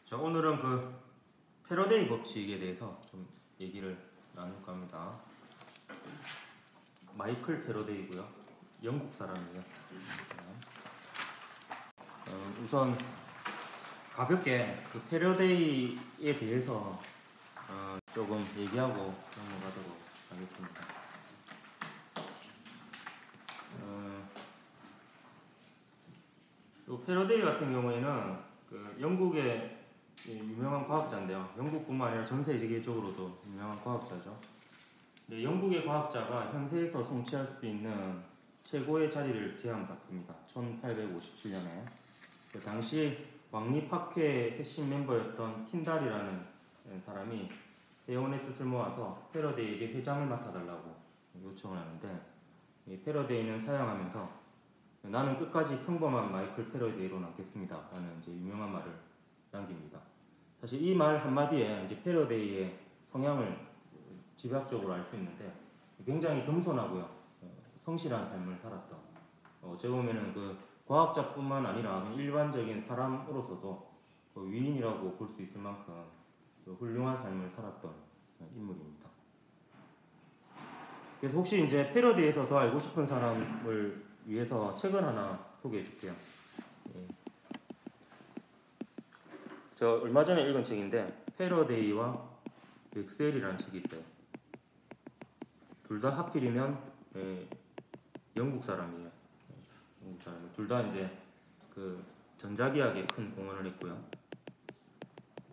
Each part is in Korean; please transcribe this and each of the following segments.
자, 오늘은 그 패러데이 법칙에 대해서 좀 얘기를 나눌까 합니다. 마이클 패러데이고요. 영국 사람이에요. 우선 가볍게 그 패러데이에 대해서 조금 얘기하고 넘어가도록 하겠습니다. 이 패러데이 같은 경우에는 그 영국의 유명한 과학자인데요. 영국뿐만 아니라 전 세계적으로도 유명한 과학자죠. 네, 영국의 과학자가 현세에서 성취할 수 있는 최고의 자리를 제안받습니다. 1857년에 그 당시 왕립학회의 핵심 멤버였던 틴달이라는 사람이 회원의 뜻을 모아서 패러데이에게 회장을 맡아달라고 요청을 하는데, 이 패러데이는 사양하면서 나는 끝까지 평범한 마이클 패러데이로 남겠습니다 라는 이제 유명한 말을 남깁니다. 사실 이 말 한마디에 이제 패러데이의 성향을 집약적으로 알 수 있는데, 굉장히 겸손하고요, 성실한 삶을 살았던, 어찌 보면은 그 과학자뿐만 아니라 일반적인 사람으로서도 그 위인이라고 볼 수 있을 만큼 그 훌륭한 삶을 살았던 인물입니다. 그래서 혹시 이제 패러데이에서 더 알고 싶은 사람을 위해서 책을 하나 소개해 줄게요. 저 얼마 전에 읽은 책인데 패러데이와 맥스웰이라는 책이 있어요. 둘 다 하필이면 영국 사람이에요. 영국 사람. 둘 다 이제 그 전자기학에 큰 공헌을 했고요.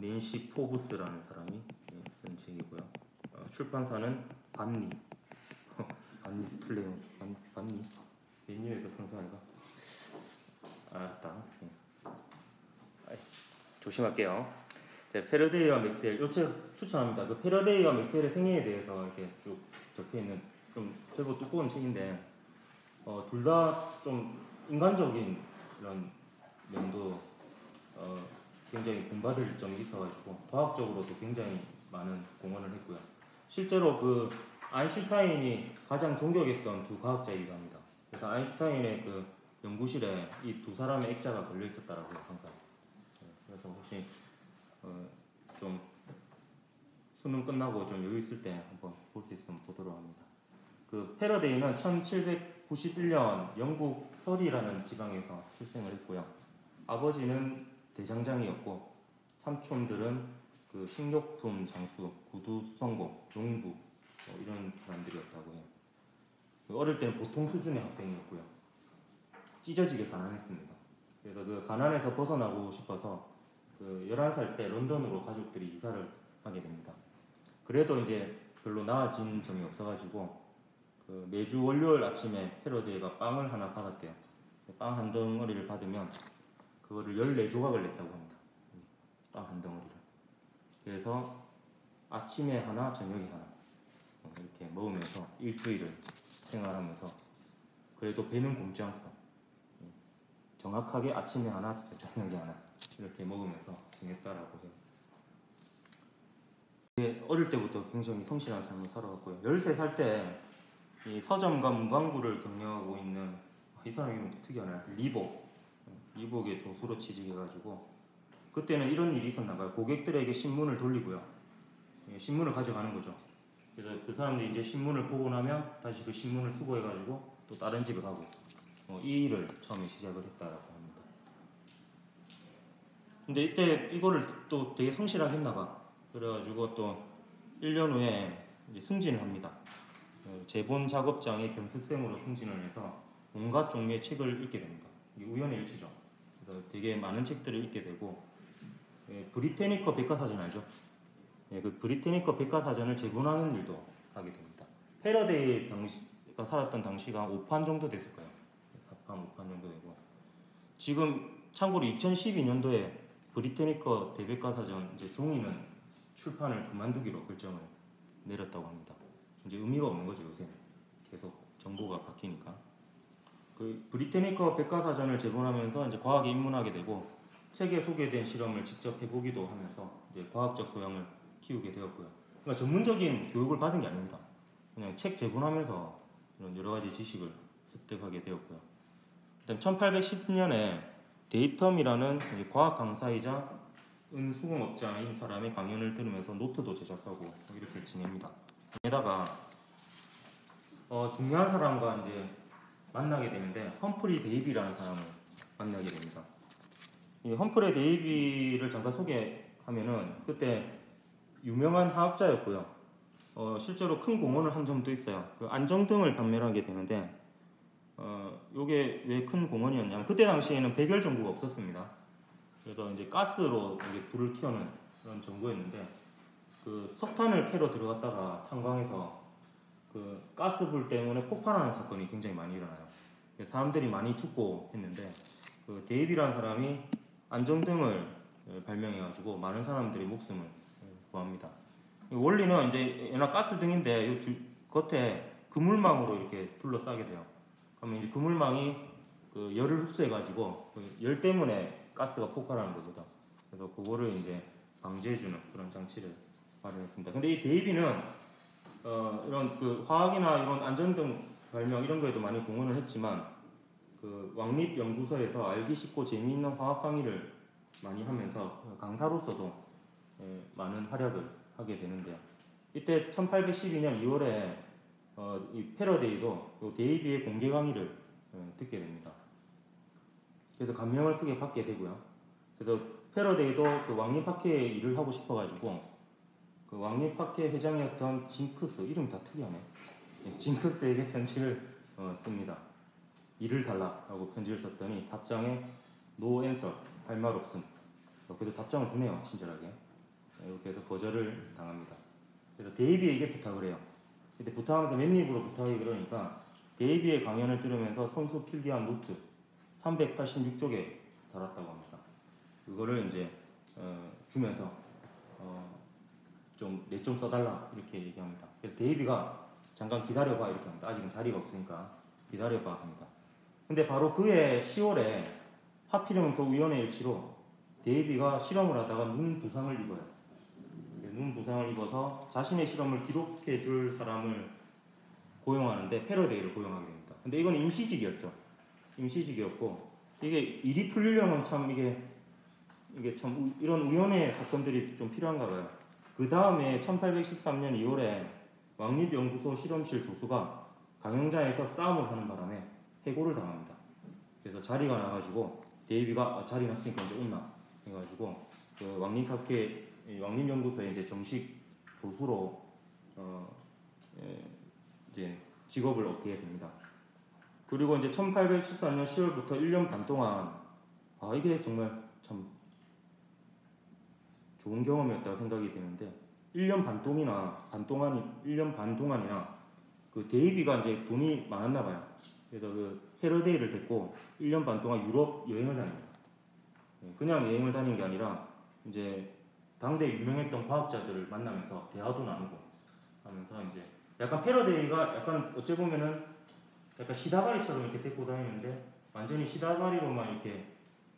낸시 포브스라는 사람이 쓴 책이고요. 출판사는 반니. 반니 스툴레온. 반니. 맨유에서 성사해가. 알았다. 조심할게요. 패러데이와 맥스웰, 이 책 추천합니다. 그 패러데이와 맥스웰의 생애에 대해서 이렇게 쭉 적혀있는 좀 제법 두꺼운 책인데, 둘 다 좀 인간적인 이런 면도 굉장히 본받을 점이 있어가지고 과학적으로도 굉장히 많은 공헌을 했고요. 실제로 그 아인슈타인이 가장 존경했던 두 과학자이기도 합니다. 그래서 아인슈타인의 그 연구실에 이 두 사람의 액자가 걸려 있었다라고 해요, 항상. 그래서 혹시 좀 수능 끝나고 좀 여유 있을 때 한번 볼 수 있으면 보도록 합니다. 그 패러데이는 1791년 영국 서리라는 지방에서 출생을 했고요. 아버지는 대장장이었고 삼촌들은 그 식료품 장수, 구두 수성공, 농부 이런 사람들이었다고 해요. 어릴 때는 보통 수준의 학생이었고요. 찢어지게 가난했습니다. 그래서 그 가난에서 벗어나고 싶어서 그 11살 때 런던으로 가족들이 이사를 하게 됩니다. 그래도 이제 별로 나아진 점이 없어가지고 그 매주 월요일 아침에 패러데이가 빵을 하나 받았대요. 빵 한 덩어리를 받으면 그거를 14조각을 냈다고 합니다. 빵 한 덩어리를. 그래서 아침에 하나, 저녁에 하나 이렇게 먹으면서 일주일을 생활하면서 그래도 배는 굶지 않고 정확하게 아침에 하나, 저녁에 하나 이렇게 먹으면서 지냈다라고 해요. 어릴 때부터 굉장히 성실한 삶을 살아왔고요. 13살 때 이 서점과 문방구를 경영하고 있는, 이 사람 이름이 특이하네, 리복의 조수로 취직해가지고, 그때는 이런 일이 있었나 봐요. 고객들에게 신문을 돌리고요, 신문을 가져가는 거죠. 그래서 그 사람들이 이제 신문을 보고 나면 다시 그 신문을 수거해가지고 또 다른 집에 가고, 이 일을 처음에 시작을 했다라고 합니다. 근데 이때 이거를 또 되게 성실하게 했나봐. 그래가지고 또 1년 후에 이제 승진을 합니다. 제본 작업장에 견습생으로 승진을 해서 온갖 종류의 책을 읽게 됩니다. 이게 우연의 일치죠. 그래서 되게 많은 책들을 읽게 되고, 브리테니커 백과사전 알죠? 그 브리테니커 백과사전을 제본하는 일도 하게 됩니다. 패러데이가 살았던 당시가 5판 정도 됐을 거예요. 4판, 5판 정도 되고, 지금 참고로 2012년도에 브리테니커 대백과사전 이제 종이는 출판을 그만두기로 결정을 내렸다고 합니다. 이제 의미가 없는 거죠, 요새. 계속 정보가 바뀌니까. 그 브리테니커 백과사전을 제본하면서 이제 과학에 입문하게 되고, 책에 소개된 실험을 직접 해보기도 하면서 이제 과학적 소양을 키우게 되었고요. 그러니까 전문적인 교육을 받은 게 아닙니다. 그냥 책 제본하면서 이런 여러 가지 지식을 습득하게 되었고요. 그다음 1810년에 데이텀이라는 과학 강사이자 은수공업자인 사람의 강연을 들으면서 노트도 제작하고 이렇게 지냅니다. 게다가 중요한 사람과 이제 만나게 되는데 험프리 데이비라는 사람을 만나게 됩니다. 이 험프리 데이비를 잠깐 소개하면은 그때 유명한 화학자였고요. 실제로 큰 공헌을 한 점도 있어요. 그 안정등을 발명하게 되는데 요게 왜 큰 공헌이었냐면 그때 당시에는 백열 전구가 없었습니다. 그래서 이제 가스로 이제 불을 켜는 그런 전구였는데 그 석탄을 캐러 들어갔다가 탄광에서 그 가스불 때문에 폭발하는 사건이 굉장히 많이 일어나요. 사람들이 많이 죽고 했는데 그 데이비라는 사람이 안정등을 발명해가지고 많은 사람들의 목숨을 구합니다. 원리는 이제 얘나 가스등인데 요 겉에 그물망으로 이렇게 둘러싸게 돼요. 그러면 이제 그물망이 그 열을 흡수해가지고 그 열 때문에 가스가 폭발하는 거거든. 그래서 그거를 이제 방지해주는 그런 장치를 마련했습니다. 근데 이 데이비는 이런 그 화학이나 이런 안전등 발명 이런 거에도 많이 공헌을 했지만 그 왕립 연구소에서 알기 쉽고 재미있는 화학 강의를 많이 하면서 강사로서도 많은 활약을 하게 되는데요. 이때 1812년 2월에 이 패러데이도 데이비의 공개 강의를 듣게 됩니다. 그래서 감명을 크게 받게 되고요. 그래서 패러데이도 그 왕립학회에 일을 하고 싶어가지고 그 왕립학회 회장이었던 징크스, 이름이 다 특이하네. 징크스에게 편지를 씁니다. 일을 달라라고 편지를 썼더니 답장에 no answer, 할 말 없음. 그래도 답장을 보내요, 친절하게. 이렇게 해서 거절을 당합니다. 그래서 데이비에게 부탁을 해요. 근데 부탁하면서 맨입으로 부탁이 그러니까 데이비의 강연을 들으면서 손수 필기한 노트 386쪽에 달았다고 합니다. 그거를 이제 주면서 내 좀 써달라 이렇게 얘기합니다. 그래서 데이비가 잠깐 기다려봐 이렇게 합니다. 아직은 자리가 없으니까 기다려봐 합니다. 근데 바로 그해 10월에 하필이면 또 우연의 일치로 데이비가 실험을 하다가 눈 부상을 입어요. 눈 부상을 입어서 자신의 실험을 기록해 줄 사람을 고용하는데 패러데이를 고용하게 됩니다. 근데 이건 임시직이었죠. 임시직이었고 이게 일이 풀리려면 참 이게 참 이런 우연의 사건들이 좀 필요한가 봐요. 그 다음에 1813년 2월에 왕립연구소 실험실 조수가 강영자에서 싸움을 하는 바람에 해고를 당합니다. 그래서 자리가 나가지고 데이비가 자리 났으니까 이제 온나 해가지고 그 왕립연구소에 이제 정식 조수로 이제 직업을 얻게 됩니다. 그리고 이제 1814년 10월부터 1년 반 동안 이게 정말 참 좋은 경험이었다고 생각이 되는데 1년 반 동안이나 그 데이비가 이제 돈이 많았나 봐요. 그래서 그 패러데이를 데리고 1년 반 동안 유럽 여행을 다닙니다. 그냥 여행을 다닌 게 아니라 이제 당대 유명했던 과학자들을 만나면서 대화도 나누고 하면서 이제 약간 패러데이가 약간 어찌 보면은 약간 시다바리처럼 이렇게 데리고 다니는데 완전히 시다바리로만 이렇게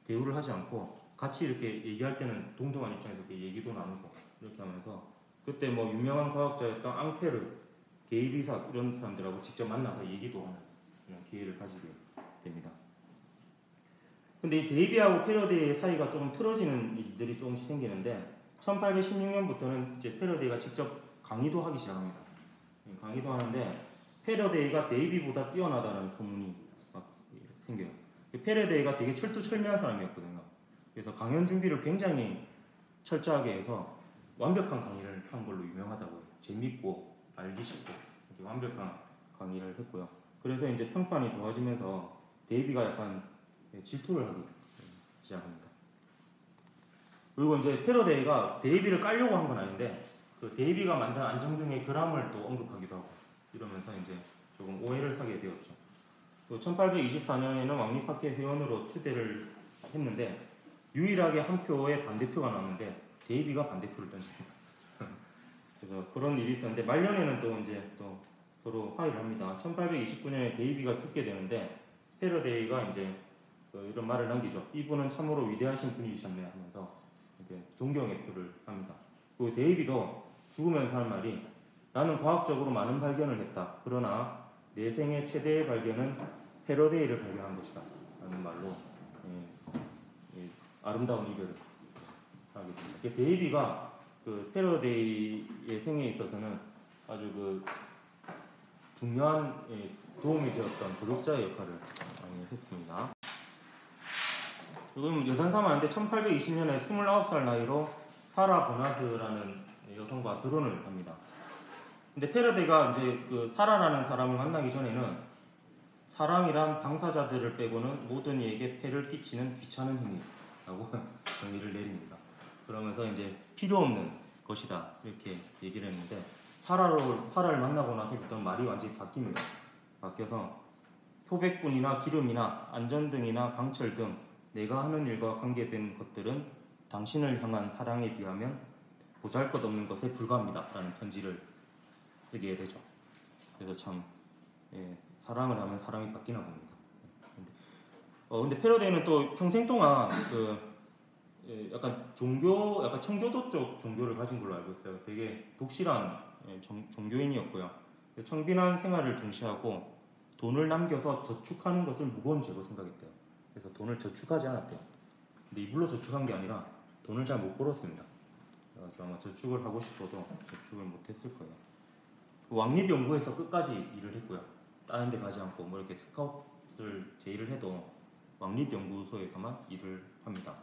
대우를 하지 않고 같이 이렇게 얘기할 때는 동등한 입장에서 이렇게 얘기도 나누고 이렇게 하면서 그때 뭐 유명한 과학자였던 앙페르, 게이비삭 이런 사람들하고 직접 만나서 얘기도 하는 그런 기회를 가지게 됩니다. 근데 이 데이비하고 패러데이의 사이가 좀 틀어지는 일들이 조금씩 생기는데 1816년부터는 이제 패러데이가 직접 강의도 하기 시작합니다. 강의도 하는데 패러데이가 데이비보다 뛰어나다는 소문이 막 생겨요. 패러데이가 되게 철두철미한 사람이었거든요. 그래서 강연 준비를 굉장히 철저하게 해서 완벽한 강의를 한 걸로 유명하다고 해요. 재밌고 알기 쉽고 이렇게 완벽한 강의를 했고요. 그래서 이제 평판이 좋아지면서 데이비가 약간 질투를 하기 시작합니다. 그리고 이제 패러데이가 데이비를 깔려고 한 건 아닌데 그 데이비가 만든 안정등의 결함을 또 언급하기도 하고 이러면서 이제 조금 오해를 사게 되었죠. 1824년에는 왕립학회 회원으로 추대를 했는데 유일하게 한 표의 반대표가 나왔는데 데이비가 반대표를 던집니다. 그래서 그런 일이 있었는데 말년에는 또 이제 또 서로 화해를 합니다. 1829년에 데이비가 죽게 되는데 패러데이가 이제 이런 말을 남기죠. 이분은 참으로 위대하신 분이셨네 하면서 이렇게 존경의 표를 합니다. 그 데이비도 죽으면서 한 말이 나는 과학적으로 많은 발견을 했다. 그러나 내 생애 최대의 발견은 패러데이를 발견한 것이다. 라는 말로 아름다운 이별을 하게 됩니다. 이게 데이비가 그 패러데이의 생애에 있어서는 아주 그 중요한 도움이 되었던 조력자의 역할을 많이 했습니다. 지금 여단사마인데 1820년에 29살 나이로 사라 버나드라는 여성과 결혼을 합니다. 근데 패러데이가 이제 그 사라라는 사람을 만나기 전에는 사랑이란 당사자들을 빼고는 모든 이에게 폐를 끼치는 귀찮은 행위라고 정의를 내립니다. 그러면서 이제 필요 없는 것이다 이렇게 얘기를 했는데 사라를 만나고 나서부터 말이 완전히 바뀝니다. 바뀌어서 표백분이나 기름이나 안전등이나 강철 등 내가 하는 일과 관계된 것들은 당신을 향한 사랑에 비하면 보잘것없는 것에 불과합니다 라는 편지를 쓰게 되죠. 그래서 참 사랑을 하면 사랑이 바뀌나 봅니다. 근데 패러데이는 또 평생 동안 약간 약간 청교도 쪽 종교를 가진 걸로 알고 있어요. 되게 독실한 종교인이었고요. 청빈한 생활을 중시하고 돈을 남겨서 저축하는 것을 무거운 죄로 생각했대요. 그래서 돈을 저축하지 않았대요. 근데 이불로 저축한 게 아니라 돈을 잘 못 벌었습니다. 그래서 아마 저축을 하고 싶어도 저축을 못했을 거예요. 왕립연구에서 끝까지 일을 했고요. 다른 데 가지 않고 뭐 이렇게 스카웃을 제의를 해도 왕립연구소에서만 일을 합니다.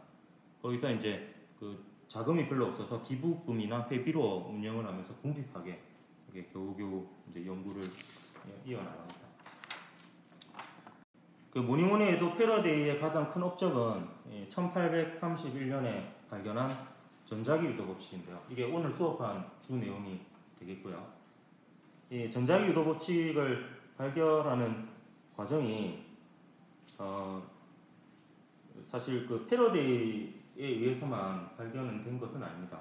거기서 이제 그 자금이 별로 없어서 기부금이나 회비로 운영을 하면서 궁핍하게 이렇게 겨우겨우 이제 연구를 이어나갑니다. 그 뭐니뭐니 해도 패러데이의 가장 큰 업적은 1831년에 발견한 전자기 유도 법칙인데요. 이게 오늘 수업한 주 내용이 되겠고요. 이 전자기 유도 법칙을 발견하는 과정이 사실 그 패러데이에 의해서만 발견은 된 것은 아닙니다.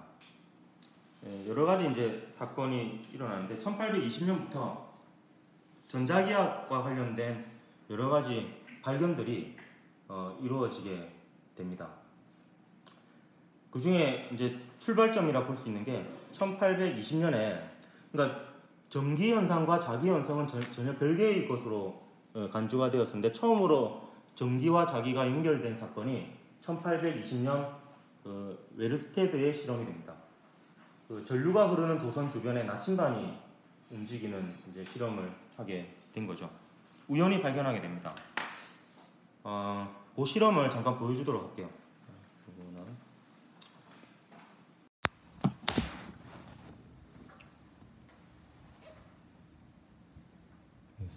여러 가지 이제 사건이 일어나는데 1820년부터 전자기학과 관련된 여러 가지 발견들이 이루어지게 됩니다. 그 중에 이제 출발점이라 볼 수 있는 게 1820년에 그러니까 전기 현상과 자기 현상은 전혀 별개의 것으로 간주가 되었는데 처음으로 전기와 자기가 연결된 사건이 1820년 웨르스테드의 실험이 됩니다. 그 전류가 흐르는 도선 주변에 나침반이 움직이는 이제 실험을 하게 된 거죠. 우연히 발견하게 됩니다. 그 실험을 잠깐 보여주도록 할게요.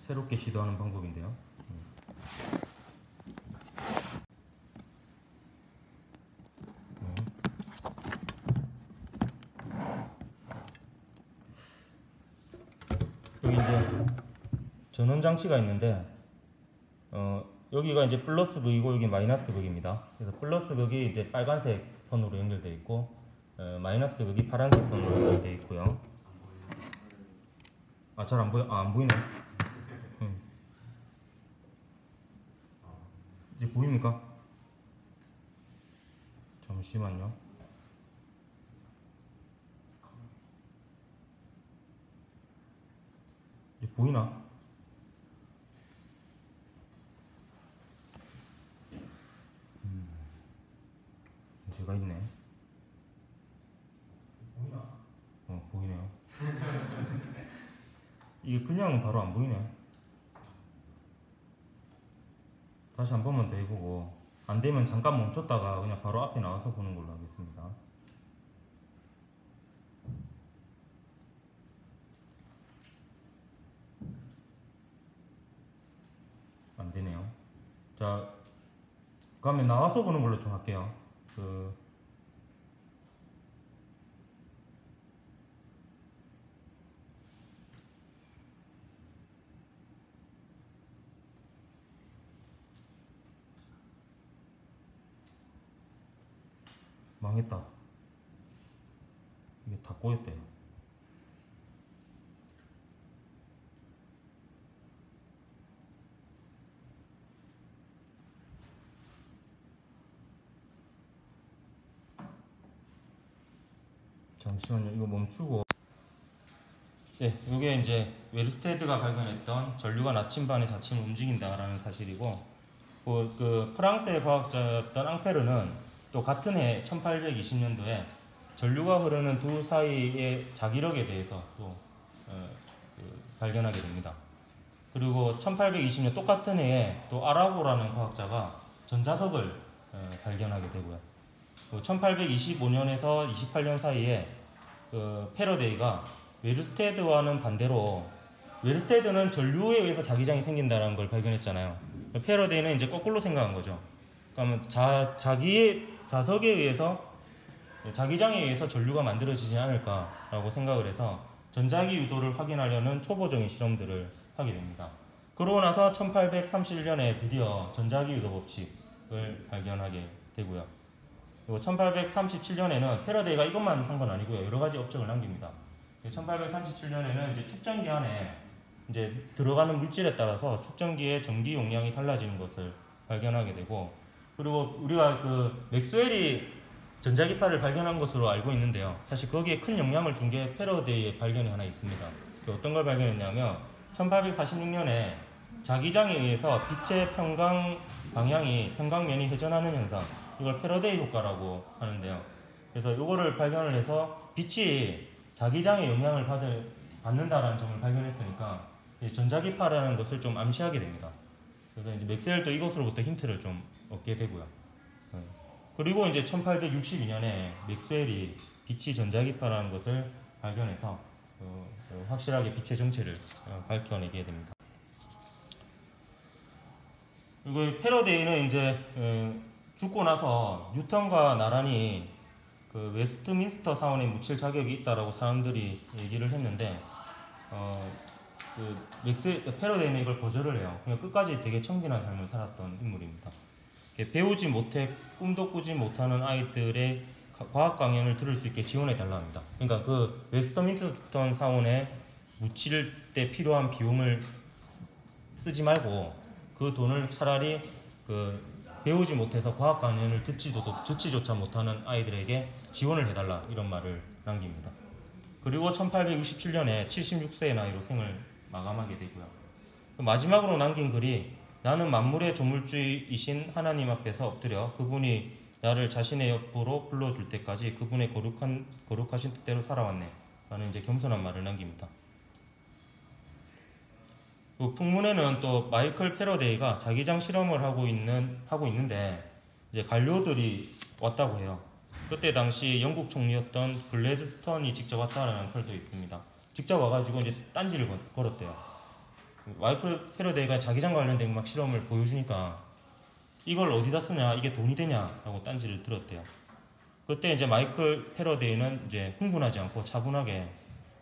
새롭게 시도하는 방법인데요. 여기 이제 전원 장치가 있는데 여기가 이제 플러스 극이고 여기 마이너스 극입니다. 그래서 플러스 극이 이제 빨간색 선으로 연결되어 있고 마이너스 극이 파란색 선으로 연결되어 있고요. 잘 안 보여? 안 보이네. 이제 보입니까? 잠시만요. 이제 보이나? 문제가 있네. 보이나? 보이네요. 이게 그냥 바로 안 보이네. 다시 한 번만 더 해보고 안 되면 잠깐 멈췄다가 그냥 바로 앞에 나와서 보는 걸로 하겠습니다. 안 되네요. 자, 그러면 나와서 보는 걸로 좀 할게요. 망했다. 이게 다 꼬였대요. 잠시만요. 이거 멈추고. 네, 이게 이제 웨르스테드가 발견했던 전류가 나침반의 자침을 움직인다라는 사실이고, 그 프랑스의 과학자였던 앙페르는 또 같은 해 1820년도에 전류가 흐르는 두 사이의 자기력에 대해서 또 발견하게 됩니다. 그리고 1820년 똑같은 해에 또 아라고라는 과학자가 전자석을 발견하게 되고요. 1825년에서 28년 사이에 패러데이가 웨르스테드와는 반대로, 웨르스테드는 전류에 의해서 자기장이 생긴다는 걸 발견했잖아요. 패러데이는 이제 거꾸로 생각한 거죠. 그러면 자기의 자석에 의해서, 자기장에 의해서 전류가 만들어지지 않을까라고 생각을 해서 전자기 유도를 확인하려는 초보적인 실험들을 하게 됩니다. 그러고 나서 1831년에 드디어 전자기 유도 법칙을 발견하게 되고요. 그리고 1837년에는 패러데이가 이것만 한 건 아니고요. 여러 가지 업적을 남깁니다. 1837년에는 이제 축전기 안에 이제 들어가는 물질에 따라서 축전기의 전기 용량이 달라지는 것을 발견하게 되고, 그리고 우리가 그 맥스웰이 전자기파를 발견한 것으로 알고 있는데요. 사실 거기에 큰 영향을 준 게 패러데이의 발견이 하나 있습니다. 어떤 걸 발견했냐면 1846년에 자기장에 의해서 빛의 평광면이 회전하는 현상, 이걸 패러데이 효과라고 하는데요. 그래서 이거를 발견을 해서 빛이 자기장에 영향을 받는다라는 점을 발견했으니까 전자기파라는 것을 좀 암시하게 됩니다. 그래서 이제 맥스웰도 이것으로부터 힌트를 좀 얻게 되고요. 그리고 이제 1862년에 맥스웰이 빛이 전자기파라는 것을 발견해서 확실하게 빛의 정체를 밝혀내게 됩니다. 그리고 패러데이는 이제 죽고 나서 뉴턴과 나란히 그 웨스트민스터 사원에 묻힐 자격이 있다라고 사람들이 얘기를 했는데, 패러데이는 이걸 거절을 해요. 그냥 끝까지 되게 청빈한 삶을 살았던 인물입니다. 배우지 못해 꿈도 꾸지 못하는 아이들의 과학 강연을 들을 수 있게 지원해 달라 합니다. 그러니까 그 웨스트민스터 사원에 묻힐 때 필요한 비용을 쓰지 말고 그 돈을 차라리 그 배우지 못해서 과학 강연을 듣지조차 못하는 아이들에게 지원을 해달라, 이런 말을 남깁니다. 그리고 1867년에 76세의 나이로 생을 마감하게 되고요. 마지막으로 남긴 글이, 나는 만물의 조물주이신 하나님 앞에서 엎드려 그분이 나를 자신의 옆으로 불러줄 때까지 그분의 거룩하신 뜻대로 살아왔네 라는 이제 겸손한 말을 남깁니다. 그 풍문에는 또 마이클 패러데이가 자기장 실험을 하고 있는데 이제 관료들이 왔다고 해요. 그때 당시 영국 총리였던 글래드스턴이 직접 왔다라는 설도 있습니다. 직접 와가지고 이제 딴지를 걸었대요. 마이클 패러데이가 자기장 관련된 막 실험을 보여주니까 이걸 어디다 쓰냐, 이게 돈이 되냐라고 딴지를 들었대요. 그때 이제 마이클 패러데이는 이제 흥분하지 않고 차분하게,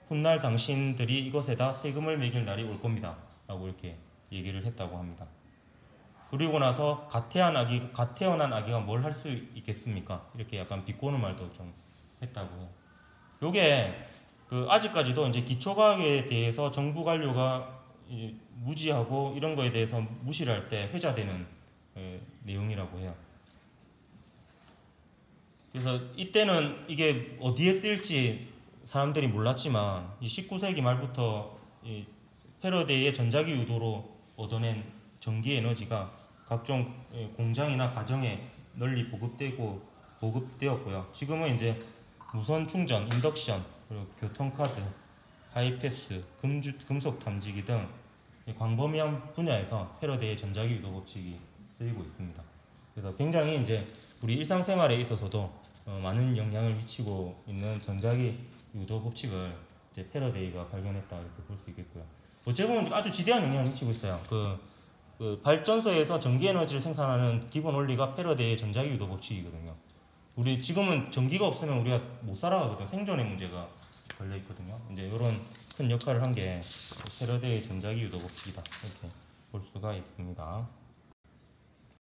훗날 당신들이 이것에다 세금을 매길 날이 올 겁니다 라고 이렇게 얘기를 했다고 합니다. 그리고 나서 갓 태어난 아기가 뭘 할 수 있겠습니까? 이렇게 약간 비꼬는 말도 좀 했다고 해요. 요게 아직까지도 이제 기초과학에 대해서 정부 관료가 무지하고 이런 거에 대해서 무시를 할 때 회자되는 내용이라고 해요. 그래서 이때는 이게 어디에 쓰일지 사람들이 몰랐지만 이 19세기 말부터 이 패러데이의 전자기 유도로 얻어낸 전기 에너지가 각종 공장이나 가정에 널리 보급되었고요. 지금은 이제 무선 충전, 인덕션, 그리고 교통카드, 하이패스, 금속 탐지기 등 광범위한 분야에서 패러데이의 전자기 유도 법칙이 쓰이고 있습니다. 그래서 굉장히 이제 우리 일상생활에 있어서도 많은 영향을 미치고 있는 전자기 유도 법칙을 이제 패러데이가 발견했다, 이렇게 볼 수 있겠고요. 어찌 보면 아주 지대한 영향을 미치고 있어요. 그 발전소에서 전기 에너지를 생산하는 기본 원리가 패러데이의 전자기 유도 법칙이거든요. 우리 지금은 전기가 없으면 우리가 못 살아가거든요. 생존의 문제가 걸려 있거든요. 이제 이런 큰 역할을 한 게 패러데이의 전자기 유도 법칙이다, 이렇게 볼 수가 있습니다.